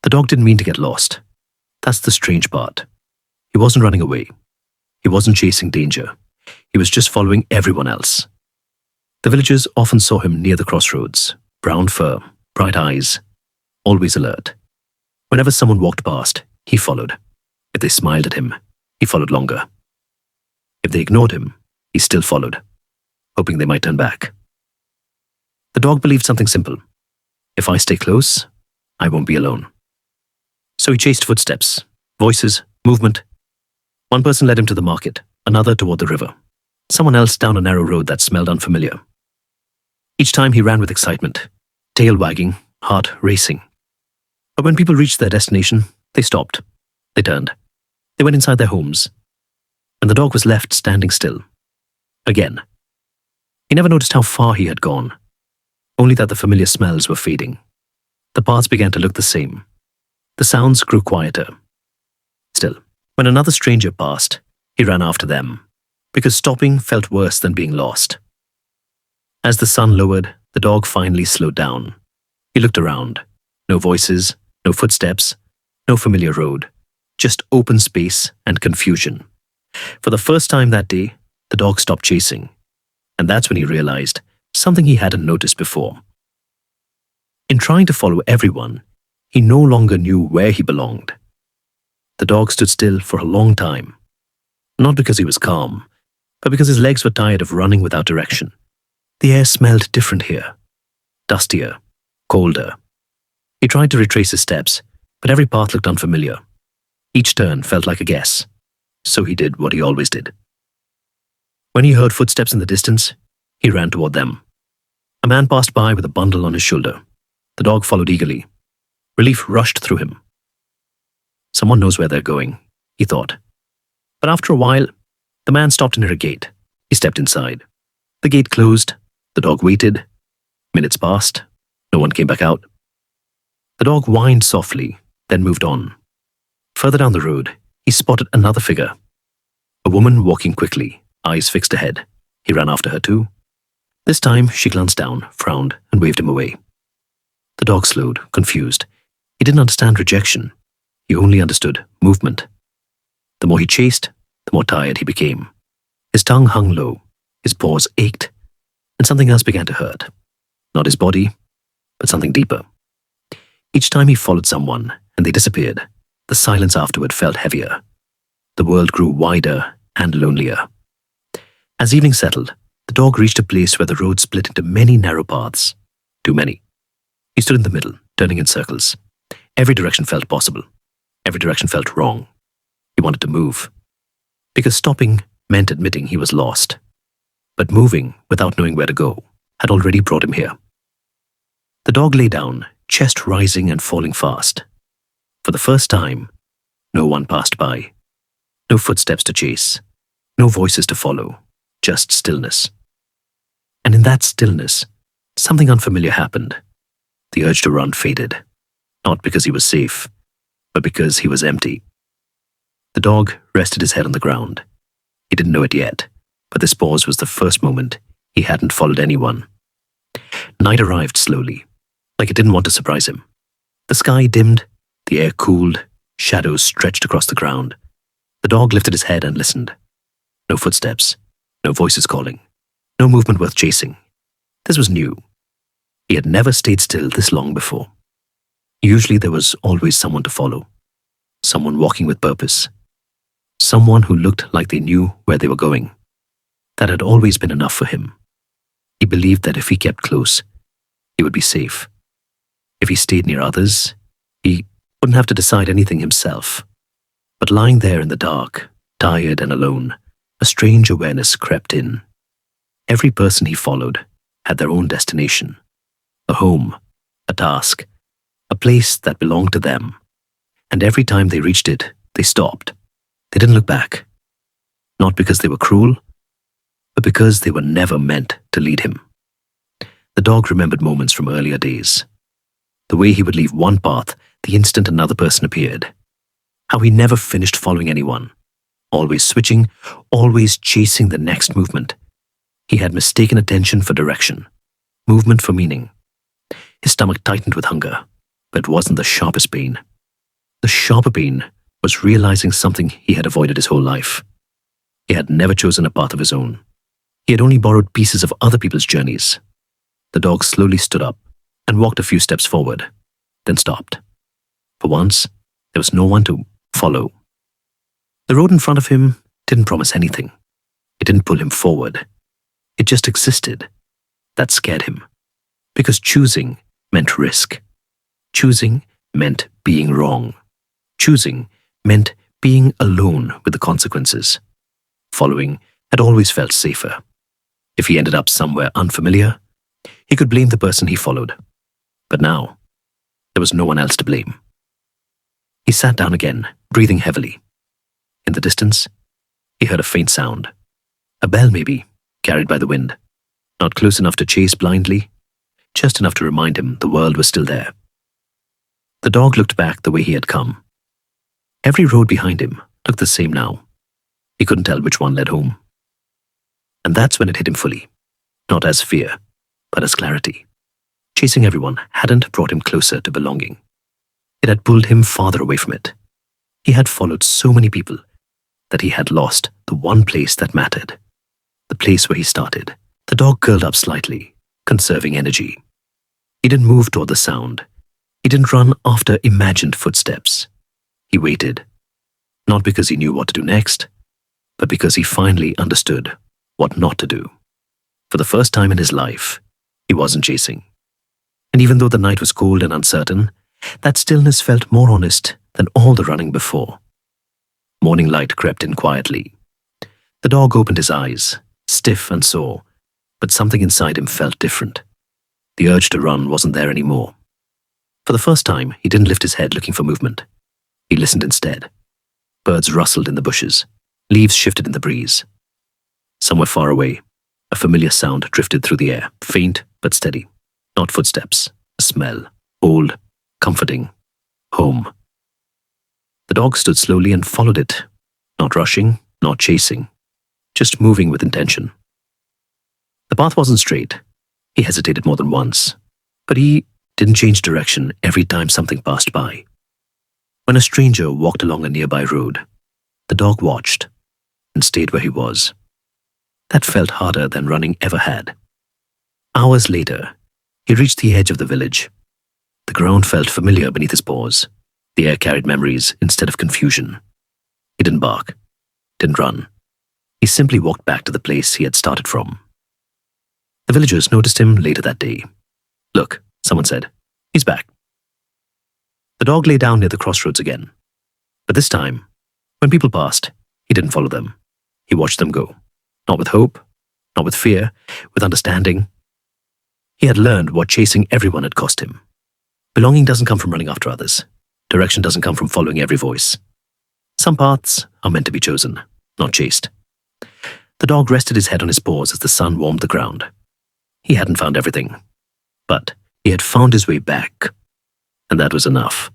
The dog didn't mean to get lost. That's the strange part. He wasn't running away. He wasn't chasing danger. He was just following everyone else. The villagers often saw him near the crossroads, brown fur, bright eyes, always alert. Whenever someone walked past, he followed. If they smiled at him, he followed longer. If they ignored him, he still followed, hoping they might turn back. The dog believed something simple. If I stay close, I won't be alone. So he chased footsteps, voices, movement. One person led him to the market, another toward the river, someone else down a narrow road that smelled unfamiliar. Each time he ran with excitement, tail wagging, heart racing. But when people reached their destination, they stopped. They turned. They went inside their homes. And the dog was left standing still. Again. He never noticed how far he had gone, only that the familiar smells were fading. The paths began to look the same. The sounds grew quieter. Still, when another stranger passed, he ran after them, because stopping felt worse than being lost. As the sun lowered, the dog finally slowed down. He looked around. No voices, no footsteps, no familiar road, just open space and confusion. For the first time that day, the dog stopped chasing, and that's when he realized something he hadn't noticed before. In trying to follow everyone, he no longer knew where he belonged. The dog stood still for a long time, not because he was calm, but because his legs were tired of running without direction. The air smelled different here, dustier, colder. He tried to retrace his steps, but every path looked unfamiliar. Each turn felt like a guess, so he did what he always did. When he heard footsteps in the distance, he ran toward them. A man passed by with a bundle on his shoulder. The dog followed eagerly. Relief rushed through him. Someone knows where they're going, he thought. But after a while, the man stopped near a gate. He stepped inside. The gate closed. The dog waited. Minutes passed. No one came back out. The dog whined softly, then moved on. Further down the road, he spotted another figure. A woman walking quickly, eyes fixed ahead. He ran after her too. This time, she glanced down, frowned, and waved him away. The dog slowed, confused. He didn't understand rejection. He only understood movement. The more he chased, the more tired he became. His tongue hung low, his paws ached, and something else began to hurt. Not his body, but something deeper. Each time he followed someone, and they disappeared, the silence afterward felt heavier. The world grew wider and lonelier. As evening settled, the dog reached a place where the road split into many narrow paths. Too many. He stood in the middle, turning in circles. Every direction felt possible. Every direction felt wrong. He wanted to move. Because stopping meant admitting he was lost. But moving, without knowing where to go, had already brought him here. The dog lay down, chest rising and falling fast. For the first time, no one passed by. No footsteps to chase. No voices to follow. Just stillness. And in that stillness, something unfamiliar happened. The urge to run faded. Not because he was safe, but because he was empty. The dog rested his head on the ground. He didn't know it yet, but this pause was the first moment he hadn't followed anyone. Night arrived slowly, like it didn't want to surprise him. The sky dimmed, the air cooled, shadows stretched across the ground. The dog lifted his head and listened. No footsteps, no voices calling, no movement worth chasing. This was new. He had never stayed still this long before. Usually there was always someone to follow, someone walking with purpose, someone who looked like they knew where they were going. That had always been enough for him. He believed that if he kept close, he would be safe. If he stayed near others, he wouldn't have to decide anything himself. But lying there in the dark, tired and alone, a strange awareness crept in. Every person he followed had their own destination, a home, a task, a place that belonged to them. And every time they reached it, they stopped. They didn't look back. Not because they were cruel, but because they were never meant to lead him. The dog remembered moments from earlier days. The way he would leave one path the instant another person appeared. How he never finished following anyone. Always switching, always chasing the next movement. He had mistaken attention for direction, movement for meaning. His stomach tightened with hunger, but it wasn't the sharpest pain. The sharper pain was realizing something he had avoided his whole life. He had never chosen a path of his own. He had only borrowed pieces of other people's journeys. The dog slowly stood up and walked a few steps forward, then stopped. For once, there was no one to follow. The road in front of him didn't promise anything. It didn't pull him forward. It just existed. That scared him. Because choosing meant risk. Choosing meant being wrong. Choosing meant being alone with the consequences. Following had always felt safer. If he ended up somewhere unfamiliar, he could blame the person he followed. But now, there was no one else to blame. He sat down again, breathing heavily. In the distance, he heard a faint sound. A bell maybe, carried by the wind. Not close enough to chase blindly, just enough to remind him the world was still there. The dog looked back the way he had come. Every road behind him looked the same now. He couldn't tell which one led home. And that's when it hit him fully. Not as fear, but as clarity. Chasing everyone hadn't brought him closer to belonging. It had pulled him farther away from it. He had followed so many people that he had lost the one place that mattered. The place where he started. The dog curled up slightly, conserving energy. He didn't move toward the sound. He didn't run after imagined footsteps. He waited. Not because he knew what to do next, but because he finally understood what not to do. For the first time in his life, he wasn't chasing. And even though the night was cold and uncertain, that stillness felt more honest than all the running before. Morning light crept in quietly. The dog opened his eyes, stiff and sore, but something inside him felt different. The urge to run wasn't there anymore. For the first time, he didn't lift his head looking for movement. He listened instead. Birds rustled in the bushes. Leaves shifted in the breeze. Somewhere far away, a familiar sound drifted through the air, faint but steady. Not footsteps, a smell, old, comforting, home. The dog stood slowly and followed it, not rushing, not chasing, just moving with intention. The path wasn't straight. He hesitated more than once, but he didn't change direction every time something passed by. When a stranger walked along a nearby road, the dog watched and stayed where he was. That felt harder than running ever had. Hours later, he reached the edge of the village. The ground felt familiar beneath his paws. The air carried memories instead of confusion. He didn't bark, didn't run. He simply walked back to the place he had started from. The villagers noticed him later that day. "Look," someone said, "he's back." The dog lay down near the crossroads again. But this time, when people passed, he didn't follow them. He watched them go. Not with hope, not with fear, with understanding. He had learned what chasing everyone had cost him. Belonging doesn't come from running after others. Direction doesn't come from following every voice. Some paths are meant to be chosen, not chased. The dog rested his head on his paws as the sun warmed the ground. He hadn't found everything, but he had found his way back, and that was enough.